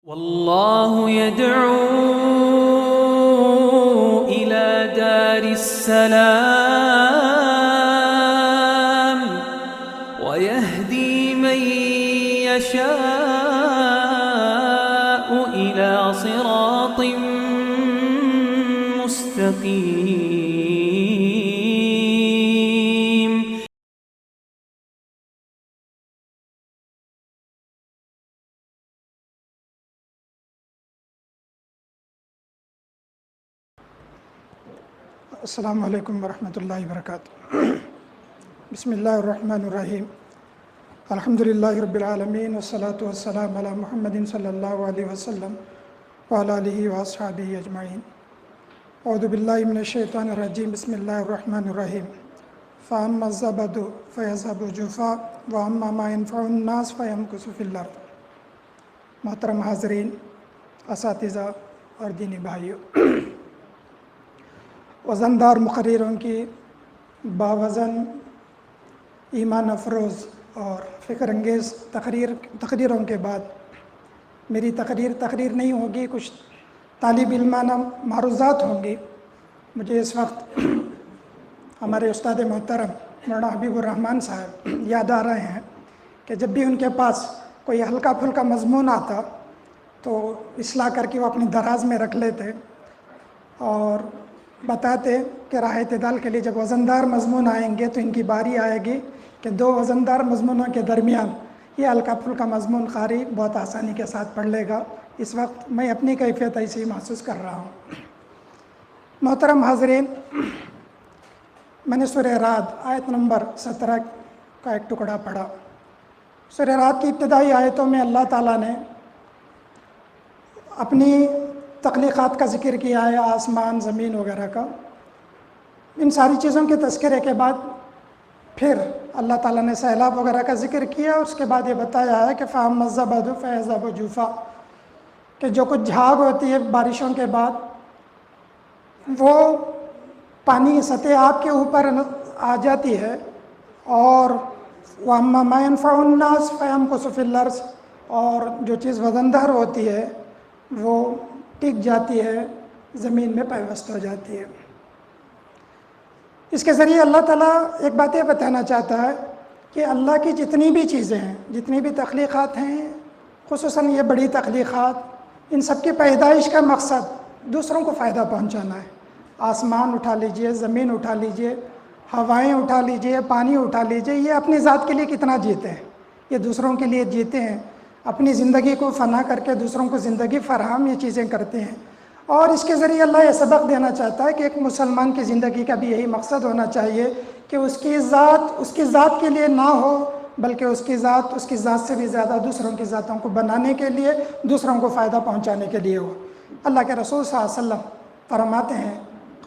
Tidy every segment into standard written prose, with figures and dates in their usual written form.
والله يدعو إلى دار السلام ويهدي من يشاء إلى صراط مستقيم. السلام علیکم ورحمۃ اللہ وبرکاتہ. بسم اللہ الرحمن الرحیم. الحمدللہ رب العالمین والصلاة والسلام علی محمد صلی اللہ علیہ وسلم وعلی آلہ واصحابہ اجمعین. اعوذ باللہ من الشیطان الرجیم. بسم اللہ الرحمن الرحیم. فاما الزبد فیذهب جفاء واما ما ينفع الناس فیمکث فی الارض. محترم حاضرین، اساتذہ اور دینی بھائیوں، وزندار مقرروں کی باوزن، ایمان افروز اور فکر انگیز تقریروں کے بعد میری تقریر نہیں ہوگی، کچھ طالب علمانہ معروضات ہوں گی. مجھے اس وقت ہمارے استاد محترم مولانا حبیب الرحمن صاحب یاد آ رہے ہیں کہ جب بھی ان کے پاس کوئی ہلکا پھلکا مضمون آتا تو اصلاح کر کے وہ اپنی دراز میں رکھ لیتے اور بتاتے کہ راہ اعتدال کے لیے جب وزندار مضمون آئیں گے تو ان کی باری آئے گی کہ دو وزندار مضمونوں کے درمیان یہ ہلکا پھلکا مضمون قاری بہت آسانی کے ساتھ پڑھ لے گا. اس وقت میں اپنی کیفیت ایسی محسوس کر رہا ہوں. محترم حاضرین، میں نے سورہ رعد آیت نمبر 17 کا ایک ٹکڑا پڑھا. سورہ رعد کی ابتدائی آیتوں میں اللہ تعالیٰ نے اپنی تخلیقات کا ذکر کیا ہے، آسمان، زمین وغیرہ کا. ان ساری چیزوں کے تذکرے کے بعد پھر اللہ تعالیٰ نے سیلاب وغیرہ کا ذکر کیا اور اس کے بعد یہ بتایا ہے کہ فَأَمَّا الزَّبَدُ فَيَذْهَبُ جُفَاءً، کہ جو کچھ جھاگ ہوتی ہے بارشوں کے بعد وہ پانی سطح آب کے اوپر آ جاتی ہے، اور وَأَمَّا مَا يَنفَعُ النَّاسَ فَيَمْكُثُ فِي الْأَرْضِ، اور جو چیز وزندار ہوتی ہے وہ ٹک جاتی ہے، زمین میں پیوست ہو جاتی ہے. اس کے ذریعے اللہ تعالیٰ ایک بات یہ بتانا چاہتا ہے کہ اللہ کی جتنی بھی چیزیں ہیں، جتنی بھی تخلیقات ہیں، خصوصاً یہ بڑی تخلیقات، ان سب کی پیدائش کا مقصد دوسروں کو فائدہ پہنچانا ہے. آسمان اٹھا لیجئے، زمین اٹھا لیجئے، ہوائیں اٹھا لیجئے، پانی اٹھا لیجئے، یہ اپنی ذات کے لیے کتنا جیتے ہیں، یہ دوسروں کے لیے جیتے ہیں. اپنی زندگی کو فنا کر کے دوسروں کو زندگی فراہم یہ چیزیں کرتے ہیں. اور اس کے ذریعے اللہ یہ سبق دینا چاہتا ہے کہ ایک مسلمان کی زندگی کا بھی یہی مقصد ہونا چاہیے کہ اس کی ذات کے لیے نہ ہو، بلکہ اس کی ذات سے بھی زیادہ دوسروں کی ذاتوں کو بنانے کے لیے، دوسروں کو فائدہ پہنچانے کے لیے ہو. اللہ کے رسول صلی اللہ علیہ وسلم فرماتے ہیں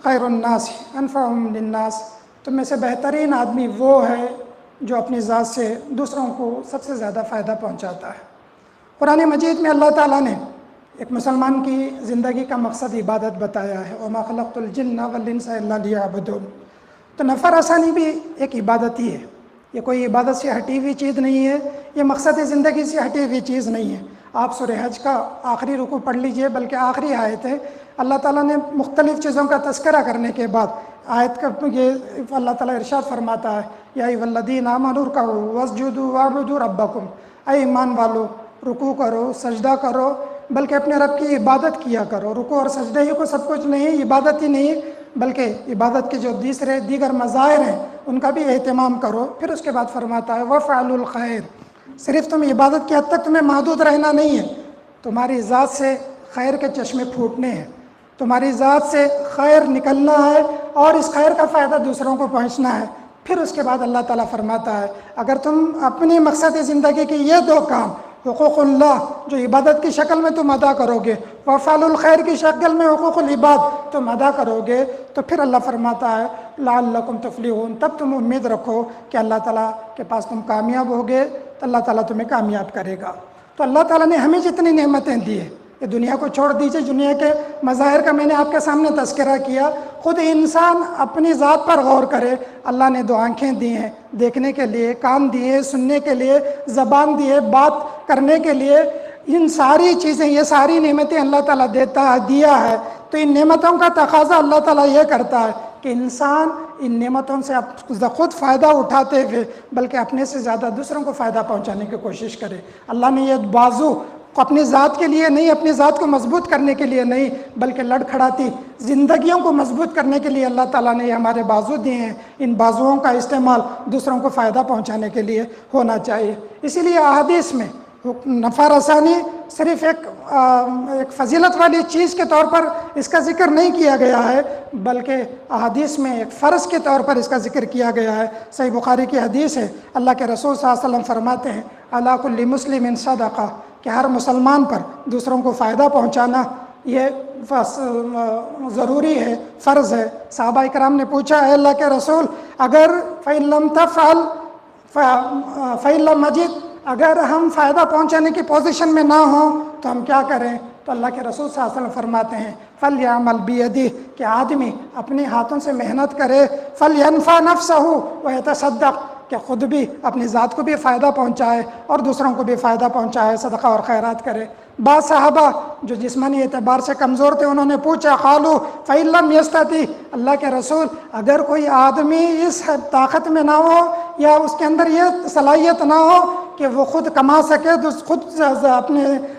خیر الناس انفعهم للناس، تم میں سے بہترین آدمی وہ ہے جو اپنی ذات سے دوسروں کو سب سے زیادہ فائدہ پہنچاتا ہے. قرآن مجید میں اللہ تعالیٰ نے ایک مسلمان کی زندگی کا مقصد عبادت بتایا ہے. وَمَا خَلَقْتُ الْجِنَّ وَالْإِنسَ إِلَّا لِيَعْبُدُونَ. تو نفر آسانی بھی ایک عبادت ہی ہے، یہ کوئی عبادت سے ہٹی ہوئی چیز نہیں ہے، یہ مقصد زندگی سے ہٹی ہوئی چیز نہیں ہے. آپ سورہ حج کا آخری رکوع پڑھ لیجئے، بلکہ آخری آیت ہے. اللہ تعالیٰ نے مختلف چیزوں کا تذکرہ کرنے کے بعد آیت کا یہ اللہ تعالیٰ ارشاد فرماتا ہے یا ایھا الذین آمنوا ارکعوا واسجدوا واعبدوا ربکم. اے ایمان والو، رکوع کرو، سجدہ کرو، بلکہ اپنے رب کی عبادت کیا کرو. رکوع اور سجدہ ہی کو سب کچھ نہیں، عبادت ہی نہیں، بلکہ عبادت کے جو دیگر مظاہر ہیں ان کا بھی اہتمام کرو. پھر اس کے بعد فرماتا ہے وَفْعَلُوا الْخَيْرَ. صرف تم عبادت کی حد تک تمہیں محدود رہنا نہیں ہے، تمہاری ذات سے خیر کے چشمے پھوٹنے ہیں، تمہاری ذات سے خیر نکلنا ہے اور اس خیر کا فائدہ دوسروں کو پہنچنا ہے. پھر اس کے بعد اللہ تعالیٰ فرماتا ہے اگر تم اپنی مقصد زندگی کے یہ دو کام، حقوق اللہ جو عبادت کی شکل میں تم ادا کرو گے، وفعل الخیر کی شکل میں حقوق العباد تم ادا کرو گے، تو پھر اللہ فرماتا ہے لعلکم تفلحون، تب تم امید رکھو کہ اللہ تعالیٰ کے پاس تم کامیاب ہوگے تو اللہ تعالیٰ تمہیں کامیاب کرے گا. تو اللہ تعالیٰ نے ہمیں جتنی نعمتیں دی ہیں، یہ دنیا کو چھوڑ دیجئے، دنیا کے مظاہر کا میں نے آپ کے سامنے تذکرہ کیا. خود انسان اپنی ذات پر غور کرے. اللہ نے دو آنکھیں دی ہیں دیکھنے کے لیے، کان دیے سننے کے لیے، زبان دیے بات کرنے کے لیے، ان ساری چیزیں، یہ ساری نعمتیں اللہ تعالیٰ دیا ہے، تو ان نعمتوں کا تقاضا اللہ تعالیٰ یہ کرتا ہے کہ انسان ان نعمتوں سے خود فائدہ اٹھاتے ہوئے بلکہ اپنے سے زیادہ دوسروں کو فائدہ پہنچانے کی کوشش کرے۔ اللہ نے یہ بازو اپنی ذات کے لیے نہیں، اپنی ذات کو مضبوط کرنے کے لیے نہیں، بلکہ لڑکھڑاتی زندگیوں کو مضبوط کرنے کے لیے اللہ تعالیٰ نے یہ ہمارے بازو دیے ہیں۔ ان بازوؤں کا استعمال دوسروں کو فائدہ پہنچانے کے لیے ہونا چاہیے۔ اسی لیے احادیث میں نفع رسانی صرف ایک فضیلت والی چیز کے طور پر اس کا ذکر نہیں کیا گیا ہے، بلکہ احادیث میں ایک فرض کے طور پر اس کا ذکر کیا گیا ہے۔ صحیح بخاری کی حدیث ہے، اللہ کے رسول صلی اللہ علیہ وسلم فرماتے ہیں علی کل مسلم صدقہ، کہ ہر مسلمان پر دوسروں کو فائدہ پہنچانا یہ ضروری ہے، فرض ہے۔ صحابہ اکرام نے پوچھا اے اللہ کے رسول اگر فَإِن لَمْ تَفْعَلْ فَإِن لَمْ نَجِدْ، اگر ہم فائدہ پہنچانے کی پوزیشن میں نہ ہوں تو ہم کیا کریں؟ تو اللہ کے رسول صلی اللہ علیہ وسلم فرماتے ہیں فَلْيَعْمَلْ بِيَدِهِ، کہ آدمی اپنے ہاتھوں سے محنت کرے، فَلْيَنْفَعْ نَفْسَهُ وَيَتَصَدَّقْ، کہ خود بھی اپنی ذات کو بھی فائدہ پہنچائے اور دوسروں کو بھی فائدہ پہنچائے، صدقہ اور خیرات کرے۔ بعض صحابہ جو جسمانی اعتبار سے کمزور تھے انہوں نے پوچھا قالوا فَإِن لَمْ يَسْتَطِعْ، اللہ کے رسول اگر کوئی آدمی اس طاقت میں نہ ہو یا اس کے اندر یہ صلاحیت نہ ہو کہ وہ خود کما سکے، خود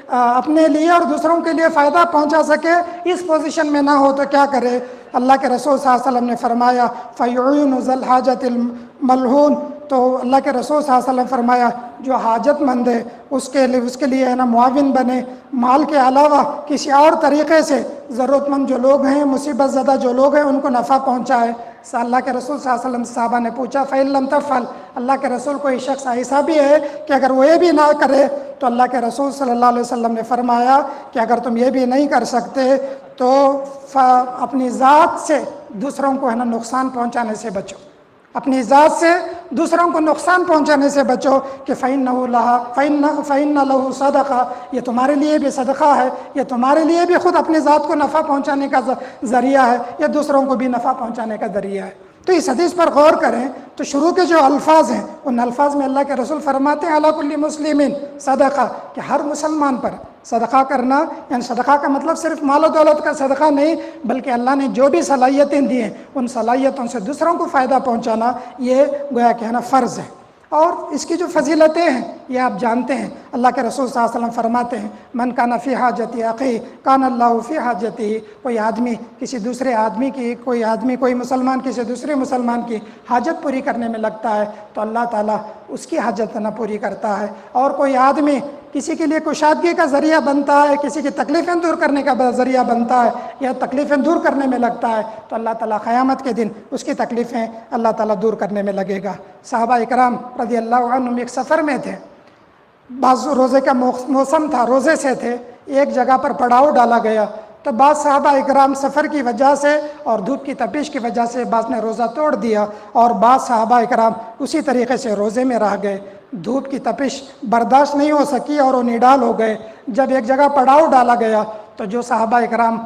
اپنے لیے اور دوسروں کے لیے فائدہ پہنچا سکے، اس پوزیشن میں نہ ہو تو کیا کرے؟ اللہ کے رسول صلی اللہ علیہ وسلم نے فرمایا فَيُعِينُ ذَا الْحَاجَةِ الْمَلْهُونَ، تو اللہ کے رسول صلی اللہ علیہ وسلم فرمایا جو حاجت مند ہے اس کے لیے ہے نا معاون بنے، مال کے علاوہ کسی اور طریقے سے ضرورت مند جو لوگ ہیں، مصیبت زدہ جو لوگ ہیں ان کو نفع پہنچائے۔ اللہ کے رسول صلی اللہ علیہ وسلم صحابہ نے پوچھا فَإِن لَمْ تَفْعَلْ، اللہ کے رسول کوئی شخص ایسا بھی ہے کہ اگر وہ یہ بھی نہ کرے، تو اللہ کے رسول صلی اللہ علیہ وسلم نے فرمایا کہ اگر تم یہ بھی نہیں کر سکتے تو اپنی ذات سے دوسروں کو ہے نا نقصان پہنچانے سے بچو، اپنی ذات سے دوسروں کو نقصان پہنچانے سے بچو، کہ فَإِنَّ لَهُ صَدَقَةً، یہ تمہارے لیے بھی صدقہ ہے، یہ تمہارے لیے بھی خود اپنی ذات کو نفع پہنچانے کا ذریعہ ہے، یہ دوسروں کو بھی نفع پہنچانے کا ذریعہ ہے۔ تو اس حدیث پر غور کریں تو شروع کے جو الفاظ ہیں ان الفاظ میں اللہ کے رسول فرماتے ہیں علی کل مسلم صدقہ، کہ ہر مسلمان پر صدقہ کرنا، یعنی صدقہ کا مطلب صرف مال و دولت کا صدقہ نہیں، بلکہ اللہ نے جو بھی صلاحیتیں دی ہیں ان صلاحیتوں سے دوسروں کو فائدہ پہنچانا یہ گویا کہ ہے نا فرض ہے۔ اور اس کی جو فضیلتیں ہیں یہ آپ جانتے ہیں، اللہ کے رسول صلی اللہ علیہ وسلم فرماتے ہیں من کان فی حاجت اخیہ کان اللہ فی حاجتہ، کوئی آدمی کسی دوسرے آدمی کی، کوئی مسلمان کسی دوسرے مسلمان کی حاجت پوری کرنے میں لگتا ہے تو اللہ تعالیٰ اس کی حاجت نہ پوری کرتا ہے، اور کوئی آدمی کسی کے لیے کشادگی کا ذریعہ بنتا ہے، کسی کی تکلیفیں دور کرنے کا ذریعہ بنتا ہے یا تکلیفیں دور کرنے میں لگتا ہے تو اللہ تعالیٰ قیامت کے دن اس کی تکلیفیں اللہ تعالیٰ دور کرنے میں لگے گا۔ صحابہ اکرام رضی اللہ عنہم ایک سفر میں تھے، بعض روزے کا موسم تھا، روزے سے تھے، ایک جگہ پر پڑاؤ ڈالا گیا تو بعض صحابہ اکرام سفر کی وجہ سے اور دھوپ کی تپش کی وجہ سے بعض نے روزہ توڑ دیا اور بعض صحابہ اکرام اسی طریقے سے روزے میں رہ گئے۔ دھوپ کی تپش برداشت نہیں ہو سکی اور وہ نڈال ہو گئے۔ جب ایک جگہ پڑاؤ ڈالا گیا تو جو صحابہ اکرام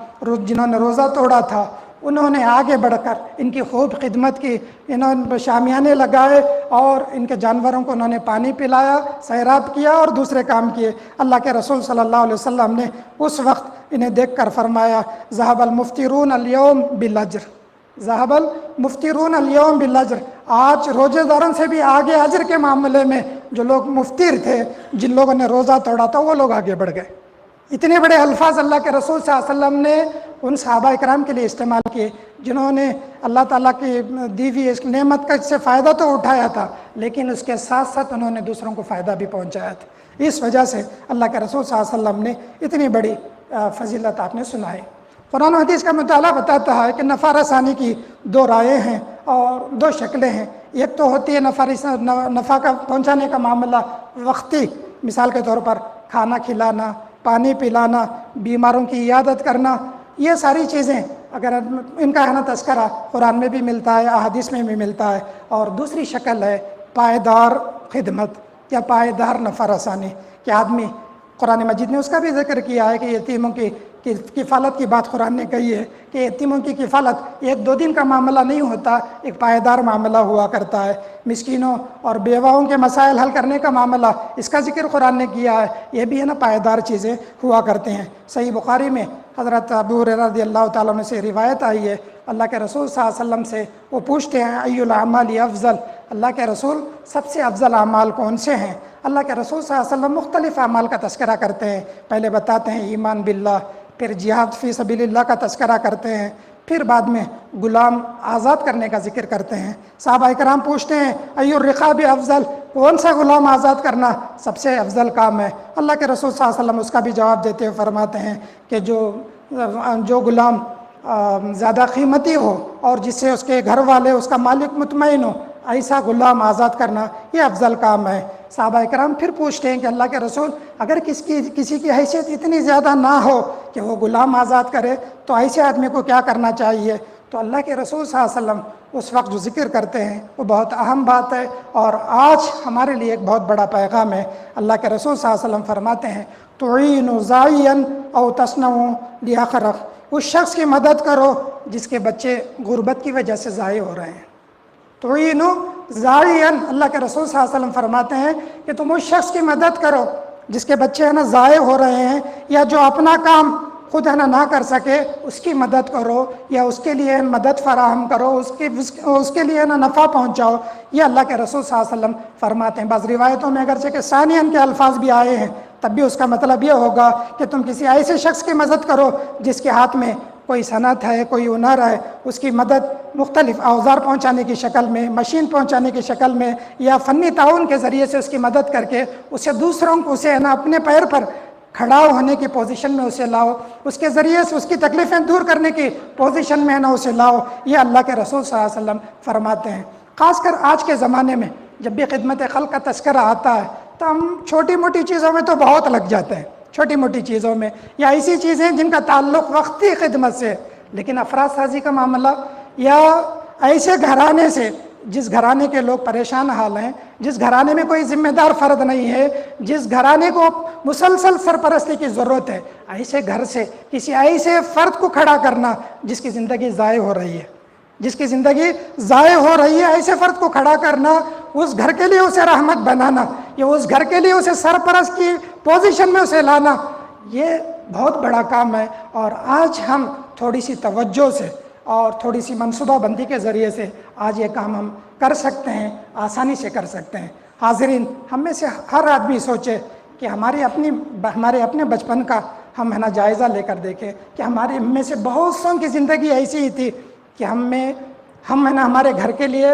جنہوں نے روزہ توڑا تھا انہوں نے آگے بڑھ کر ان کی خوب خدمت کی، انہوں نے شامیانے لگائے اور ان کے جانوروں کو انہوں نے پانی پلایا، سیراب کیا اور دوسرے کام کیے۔ اللہ کے رسول صلی اللہ علیہ وسلم نے اس وقت انہیں دیکھ کر فرمایا ذهب المفطرون اليوم بالاجر، ذهب المفطرون اليوم بالاجر، آج روزے داروں سے بھی آگے اجر کے معاملے میں جو لوگ مفطر تھے، جن لوگوں نے روزہ توڑا تھا وہ لوگ آگے بڑھ گئے۔ اتنے بڑے الفاظ اللہ کے رسول صلی اللہ علیہ وسلم نے ان صحابہ اکرام کے لیے استعمال کیے جنہوں نے اللہ تعالیٰ کی دی ہوئی اس نعمت کا سے فائدہ تو اٹھایا تھا لیکن اس کے ساتھ ساتھ انہوں نے دوسروں کو فائدہ بھی پہنچایا تھا۔ اس وجہ سے اللہ کے رسول صلی اللہ علیہ وسلم نے اتنی بڑی فضیلت آپ نے سنائی۔ قرآن و حدیث کا مطالعہ بتاتا ہے کہ نفع رسانی کی دو رائے ہیں اور دو شکلیں ہیں۔ ایک تو ہوتی ہے نفع کا پہنچانے کا معاملہ وقتی، مثال کے طور پر کھانا کھلانا، پانی پلانا، بیماروں کی عیادت کرنا، یہ ساری چیزیں اگر ان کا ہے نا تذکرہ قرآن میں بھی ملتا ہے، احادیث میں بھی ملتا ہے۔ اور دوسری شکل ہے پائیدار خدمت یا پائیدار نفع رسانی، کہ آدمی قرآن مجید نے اس کا بھی ذکر کیا ہے کہ یتیموں کی کفالت کی بات قرآن نے کہی ہے کہ یتیموں کی کفالت ایک دو دن کا معاملہ نہیں ہوتا، ایک پائیدار معاملہ ہوا کرتا ہے۔ مسکینوں اور بیواؤں کے مسائل حل کرنے کا معاملہ، اس کا ذکر قرآن نے کیا ہے، یہ بھی ہے نا پائیدار چیزیں ہوا کرتے ہیں۔ صحیح بخاری میں حضرت ابو ہریرہ رضی اللہ تعالیٰ عنہ سے روایت آئی ہے، اللہ کے رسول صلی اللہ علیہ وسلم سے وہ پوچھتے ہیں ای الاعمال افضل، اللہ کے رسول سب سے افضل اعمال کون سے ہیں؟ اللہ کے رسول صلی اللہ علیہ وسلم مختلف اعمال کا تذکرہ کرتے ہیں، پہلے بتاتے ہیں ایمان باللہ، پھر جہاد فی سبیل اللہ کا تذکرہ کرتے ہیں، پھر بعد میں غلام آزاد کرنے کا ذکر کرتے ہیں۔ صحابہ کرام پوچھتے ہیں ای الرقاب افضل، کون سا غلام آزاد کرنا سب سے افضل کام ہے؟ اللہ کے رسول صلی اللہ علیہ وسلم اس کا بھی جواب دیتے ہوئے فرماتے ہیں کہ جو غلام زیادہ قیمتی ہو اور جس سے اس کے گھر والے اس کا مالک مطمئن ہو، ایسا غلام آزاد کرنا یہ افضل کام ہے۔ صحابہ کرام پھر پوچھتے ہیں کہ اللہ کے رسول اگر کسی کی حیثیت اتنی زیادہ نہ ہو کہ وہ غلام آزاد کرے تو ایسے آدمی کو کیا کرنا چاہیے؟ تو اللہ کے رسول صلی اللہ علیہ وسلم اس وقت جو ذکر کرتے ہیں وہ بہت اہم بات ہے، اور آج ہمارے لیے ایک بہت بڑا پیغام ہے۔ اللہ کے رسول صلی اللہ علیہ وسلم فرماتے ہیں تعین زائیا او تصنع لیخرق، اس شخص کی مدد کرو جس کے بچے غربت کی وجہ سے ضائع ہو رہے ہیں۔ تعین زائیا، اللہ کے رسول صلی اللہ علیہ وسلم فرماتے ہیں کہ تم اس شخص کی مدد کرو جس کے بچے ہے نا ضائع ہو رہے ہیں، یا جو اپنا کام خود ہے نہ کر سکے اس کی مدد کرو، یا اس کے لیے مدد فراہم کرو، اس کے لیے نفع پہنچاؤ۔ یہ اللہ کے رسول صلی اللہ علیہ وسلم فرماتے ہیں۔ بعض روایتوں میں اگرچہ کہ ثانیاً کے الفاظ بھی آئے ہیں، تب بھی اس کا مطلب یہ ہوگا کہ تم کسی ایسے شخص کی مدد کرو جس کے ہاتھ میں کوئی صنعت ہے، کوئی ہنر ہے، اس کی مدد مختلف اوزار پہنچانے کی شکل میں، مشین پہنچانے کی شکل میں، یا فنی تعاون کے ذریعے سے اس کی مدد کر کے اسے دوسروں کو اسے اپنے پیر پر کھڑا ہونے کی پوزیشن میں اسے لاؤ، اس کے ذریعے سے اس کی تکلیفیں دور کرنے کی پوزیشن میں اسے لاؤ۔ یہ اللہ کے رسول صلی اللہ علیہ وسلم فرماتے ہیں۔ خاص کر آج کے زمانے میں جب بھی خدمت خلق کا تذکرہ آتا ہے تو ہم چھوٹی موٹی چیزوں میں تو بہت لگ جاتے ہیں، چھوٹی موٹی چیزوں میں، یا ایسی چیزیں جن کا تعلق وقتی خدمت سے، لیکن افراد سازی کا معاملہ یا ایسے گھرانے سے جس گھرانے کے لوگ پریشان حال ہیں، جس گھرانے میں کوئی ذمہ دار فرد نہیں ہے، جس گھرانے کو مسلسل سرپرستی کی ضرورت ہے، ایسے گھر سے کسی ایسے فرد کو کھڑا کرنا جس کی زندگی ضائع ہو رہی ہے، جس کی زندگی ضائع ہو رہی ہے، ایسے فرد کو کھڑا کرنا، اس گھر کے لیے اسے رحمت بنانا، یا اس گھر کے لیے اسے سرپرست کی پوزیشن میں اسے لانا، یہ بہت بڑا کام ہے۔ اور آج ہم تھوڑی سی توجہ سے اور تھوڑی سی منصوبہ بندی کے ذریعے سے آج یہ کام ہم کر سکتے ہیں، آسانی سے کر سکتے ہیں۔ حاضرین، ہم میں سے ہر آدمی سوچے کہ ہمارے اپنے بچپن کا ہم جائزہ لے کر دیکھیں کہ ہمارے میں سے بہت سوں کی زندگی ایسی ہی تھی کہ ہم ہمارے گھر کے لیے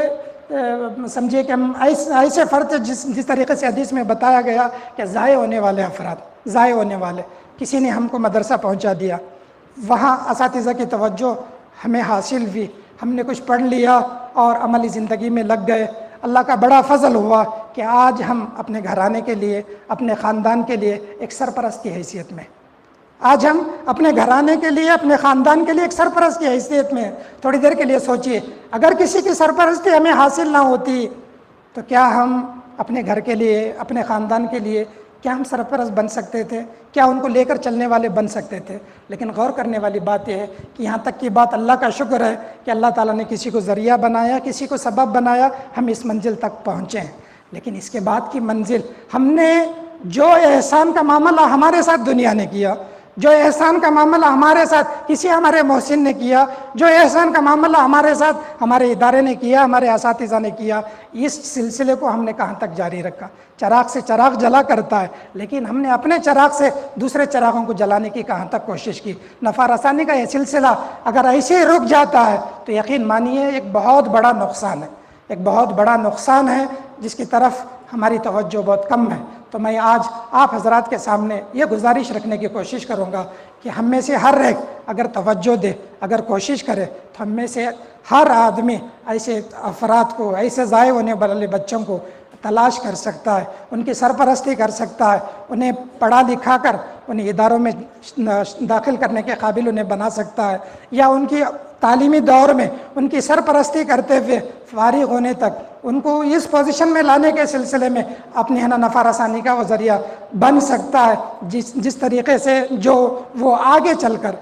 سمجھیے کہ ہم ایسے فرد جس طریقے سے حدیث میں بتایا گیا کہ ضائع ہونے والے افراد، ضائع ہونے والے، کسی نے ہم کو مدرسہ پہنچا دیا، وہاں اساتذہ کی توجہ ہمیں حاصل ہوئی، ہم نے کچھ پڑھ لیا اور عملی زندگی میں لگ گئے۔ اللہ کا بڑا فضل ہوا کہ آج ہم اپنے گھرانے کے لیے، اپنے خاندان کے لیے ایک سرپرست کی حیثیت میں، آج ہم اپنے گھرانے کے لیے، اپنے خاندان کے لیے ایک سرپرست کی حیثیت میں۔ تھوڑی دیر کے لیے سوچئے، اگر کسی کی سرپرستی ہمیں حاصل نہ ہوتی تو کیا ہم اپنے گھر کے لیے، اپنے خاندان کے لیے کیا ہم سرپرست بن سکتے تھے؟ کیا ان کو لے کر چلنے والے بن سکتے تھے؟ لیکن غور کرنے والی بات یہ ہے کہ یہاں تک کی بات اللہ کا شکر ہے کہ اللہ تعالیٰ نے کسی کو ذریعہ بنایا، کسی کو سبب بنایا، ہم اس منزل تک پہنچے ہیں۔ لیکن اس کے بعد کی منزل، ہم نے جو احسان کا معاملہ ہمارے ساتھ دنیا نے کیا، جو احسان کا معاملہ ہمارے ساتھ کسی ہمارے محسن نے کیا، جو احسان کا معاملہ ہمارے ساتھ ہمارے ادارے نے کیا، ہمارے اساتذہ نے کیا، اس سلسلے کو ہم نے کہاں تک جاری رکھا؟ چراغ سے چراغ جلا کرتا ہے، لیکن ہم نے اپنے چراغ سے دوسرے چراغوں کو جلانے کی کہاں تک کوشش کی؟ نفع رسانی کا یہ سلسلہ اگر ایسے ہی رک جاتا ہے تو یقین مانیے ایک بہت بڑا نقصان ہے، ایک بہت بڑا نقصان ہے جس کی طرف ہماری توجہ بہت کم ہے۔ تو میں آج آپ حضرات کے سامنے یہ گزارش رکھنے کی کوشش کروں گا کہ ہم میں سے ہر ایک اگر توجہ دے، اگر کوشش کرے تو ہم میں سے ہر آدمی ایسے افراد کو، ایسے ضائع ہونے والے بچوں کو تلاش کر سکتا ہے، ان کی سرپرستی کر سکتا ہے، انہیں پڑھا لکھا کر انہیں اداروں میں داخل کرنے کے قابل انہیں بنا سکتا ہے، یا ان کی تعلیمی دور میں ان کی سرپرستی کرتے ہوئے فارغ ہونے تک ان کو اس پوزیشن میں لانے کے سلسلے میں اپنی نفع رسانی کا وہ ذریعہ بن سکتا ہے، جس طریقے سے جو وہ آگے چل کر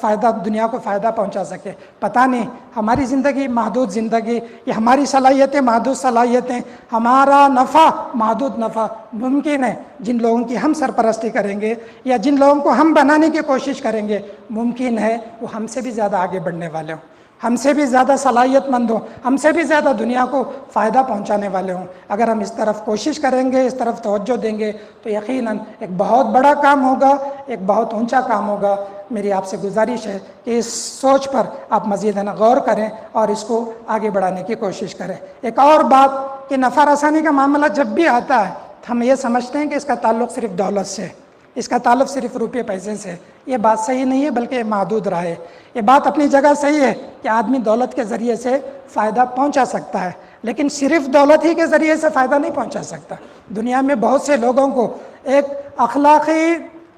فائدہ دنیا کو فائدہ پہنچا سکے۔ پتہ نہیں ہماری زندگی محدود زندگی، یا ہماری صلاحیتیں محدود صلاحیتیں، ہمارا نفع محدود نفع، ممکن ہے جن لوگوں کی ہم سرپرستی کریں گے یا جن لوگوں کو ہم بنانے کی کوشش کریں گے، ممکن ہے وہ ہم سے بھی زیادہ آگے بڑھنے والے ہوں، ہم سے بھی زیادہ صلاحیت مند ہوں، ہم سے بھی زیادہ دنیا کو فائدہ پہنچانے والے ہوں۔ اگر ہم اس طرف کوشش کریں گے، اس طرف توجہ دیں گے تو یقیناً ایک بہت بڑا کام ہوگا، ایک بہت اونچا کام ہوگا۔ میری آپ سے گزارش ہے کہ اس سوچ پر آپ مزید غور کریں اور اس کو آگے بڑھانے کی کوشش کریں۔ ایک اور بات کہ نفع رسانی کا معاملہ جب بھی آتا ہے ہم یہ سمجھتے ہیں کہ اس کا تعلق صرف دولت سے، اس کا تعلق صرف روپے پیسے سے۔ یہ بات صحیح نہیں ہے، بلکہ محدود رہا ہے۔ یہ بات اپنی جگہ صحیح ہے کہ آدمی دولت کے ذریعے سے فائدہ پہنچا سکتا ہے، لیکن صرف دولت ہی کے ذریعے سے فائدہ نہیں پہنچا سکتا۔ دنیا میں بہت سے لوگوں کو ایک اخلاقی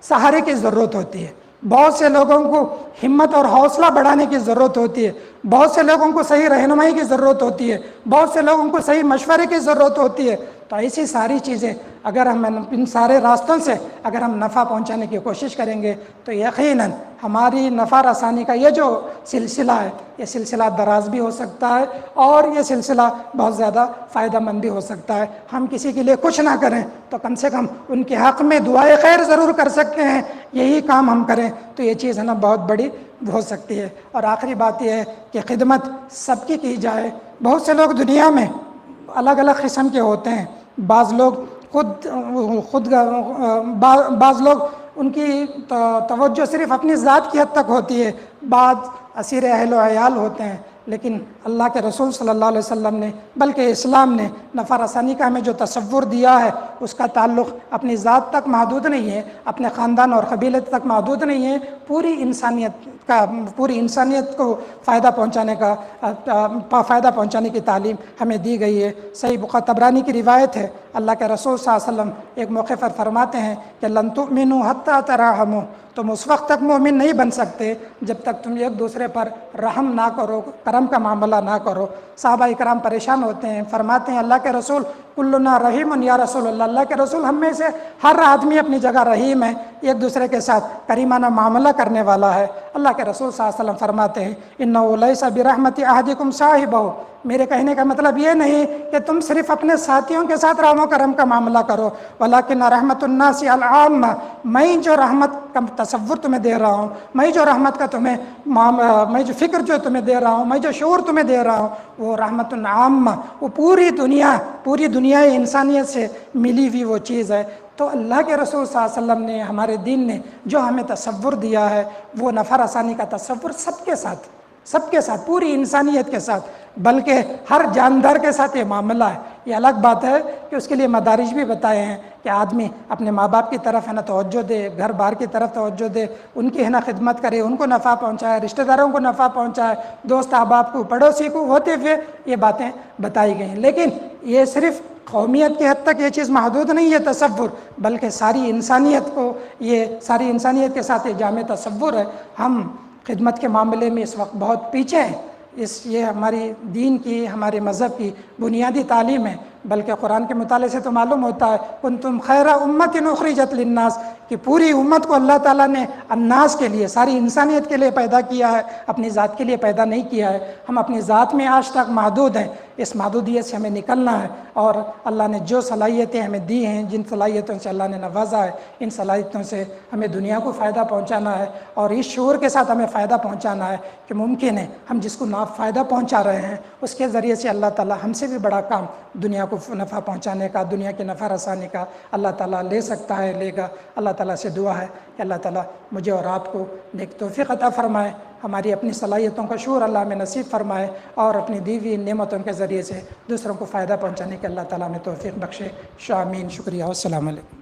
سہارے کی ضرورت ہوتی ہے، بہت سے لوگوں کو ہمت اور حوصلہ بڑھانے کی ضرورت ہوتی ہے، بہت سے لوگوں کو صحیح رہنمائی کی ضرورت ہوتی ہے، بہت سے لوگوں کو صحیح مشورے کی ضرورت ہوتی ہے۔ تو ایسی ساری چیزیں اگر ہم ان سارے راستوں سے اگر ہم نفع پہنچانے کی کوشش کریں گے تو یقیناً ہماری نفع رسانی کا یہ جو سلسلہ ہے یہ سلسلہ دراز بھی ہو سکتا ہے اور یہ سلسلہ بہت زیادہ فائدہ مند بھی ہو سکتا ہے۔ ہم کسی کے لیے کچھ نہ کریں تو کم سے کم ان کے حق میں دعائے خیر ضرور کر سکتے ہیں، یہی کام ہم کریں تو یہ چیز بہت بڑی ہو سکتی ہے۔ اور آخری بات یہ ہے کہ خدمت سب کی جائے۔ بہت سے لوگ دنیا میں الگ الگ قسم کے ہوتے ہیں، بعض لوگ بعض لوگ ان کی توجہ صرف اپنی ذات کی حد تک ہوتی ہے، بعض اسیر اہل و عیال ہوتے ہیں، لیکن اللہ کے رسول صلی اللہ علیہ وسلم نے بلکہ اسلام نے نفع رسانی کا ہمیں جو تصور دیا ہے اس کا تعلق اپنی ذات تک محدود نہیں ہے، اپنے خاندان اور قبیلے تک محدود نہیں ہے، پوری انسانیت کو فائدہ پہنچانے کی تعلیم ہمیں دی گئی ہے۔ صحیح بخاری طبرانی کی روایت ہے، اللہ کے رسول صلی اللہ علیہ وسلم ایک موقع پر فرماتے ہیں کہ لن تؤمنوا حتی تراحموا، تم اس وقت تک مومن نہیں بن سکتے جب تک تم ایک دوسرے پر رحم نہ کرو، کرم کا معاملہ نہ کرو۔ صحابہ کرام پریشان ہوتے ہیں، فرماتے ہیں اللہ کے رسول کلنا رحیم یا رسول اللہ، اللہ کے رسول ہم میں سے ہر آدمی اپنی جگہ رحیم ہے، ایک دوسرے کے ساتھ کریمانہ معاملہ کرنے والا ہے۔ اللہ کے رسول صلی اللہ علیہ وسلم فرماتے ہیں انہ لیس برحمت احدکم صاحبہ، میرے کہنے کا مطلب یہ نہیں کہ تم صرف اپنے ساتھیوں کے ساتھ رحم و کرم کا معاملہ کرو، ولکن رحمت الناس العامہ، میں جو رحمت کا تصور تمہیں دے رہا ہوں، میں جو رحمت کا میں جو فکر جو تمہیں دے رہا ہوں، میں جو شعور تمہیں دے رہا ہوں، وہ رحمت العامہ، وہ پوری دنیا انسانیت سے ملی ہوئی وہ چیز ہے۔ تو اللہ کے رسول صلی اللہ علیہ وسلم نے، ہمارے دین نے جو ہمیں تصور دیا ہے وہ نفع رسانی کا تصور سب کے ساتھ پوری انسانیت کے ساتھ، بلکہ ہر جاندار کے ساتھ یہ معاملہ ہے۔ یہ الگ بات ہے کہ اس کے لیے مدارج بھی بتائے ہیں کہ آدمی اپنے ماں باپ کی طرف توجہ دے، گھر بار کی طرف توجہ دے، ان کی خدمت کرے، ان کو نفع پہنچائے، رشتہ داروں کو نفع پہنچائے، دوست احباب کو، پڑوسی کو، ہوتے ہوئے یہ باتیں بتائی گئی ہیں۔ لیکن یہ صرف قومیت کی حد تک یہ چیز محدود نہیں ہے تصور، بلکہ ساری انسانیت کے ساتھ یہ جامع تصور ہے۔ ہم خدمت کے معاملے میں اس وقت بہت پیچھے ہیں، یہ ہماری دین کی، ہمارے مذہب کی بنیادی تعلیم ہے، بلکہ قرآن کے مطالعے سے تو معلوم ہوتا ہے کنتم خیر امت اخرجت للناس، کہ پوری امت کو اللہ تعالیٰ نے الناس کے لیے، ساری انسانیت کے لیے پیدا کیا ہے، اپنی ذات کے لیے پیدا نہیں کیا ہے۔ ہم اپنی ذات میں آج تک محدود ہیں، اس محدودیت سے ہمیں نکلنا ہے، اور اللہ نے جو صلاحیتیں ہمیں دی ہیں، جن صلاحیتوں سے اللہ نے نوازا ہے، ان صلاحیتوں سے ہمیں دنیا کو فائدہ پہنچانا ہے، اور اس شعور کے ساتھ ہمیں فائدہ پہنچانا ہے کہ ممکن ہے ہم جس کو فائدہ پہنچا رہے ہیں اس کے ذریعے سے اللہ تعالیٰ ہم سے بھی بڑا کام دنیا کو نفع پہنچانے کا، دنیا کے نفع رسانے کا اللہ تعالیٰ لے سکتا ہے، لے گا۔ اللہ تعالیٰ سے دعا ہے کہ اللہ تعالیٰ مجھے اور آپ کو نیک توفیق عطا فرمائے، ہماری اپنی صلاحیتوں کا شعور اللہ میں نصیب فرمائے، اور اپنی دی ہوئی نعمتوں کے ذریعے سے دوسروں کو فائدہ پہنچانے کے اللہ تعالیٰ میں توفیق بخشے۔ آمین۔ شکریہ، السلام علیکم۔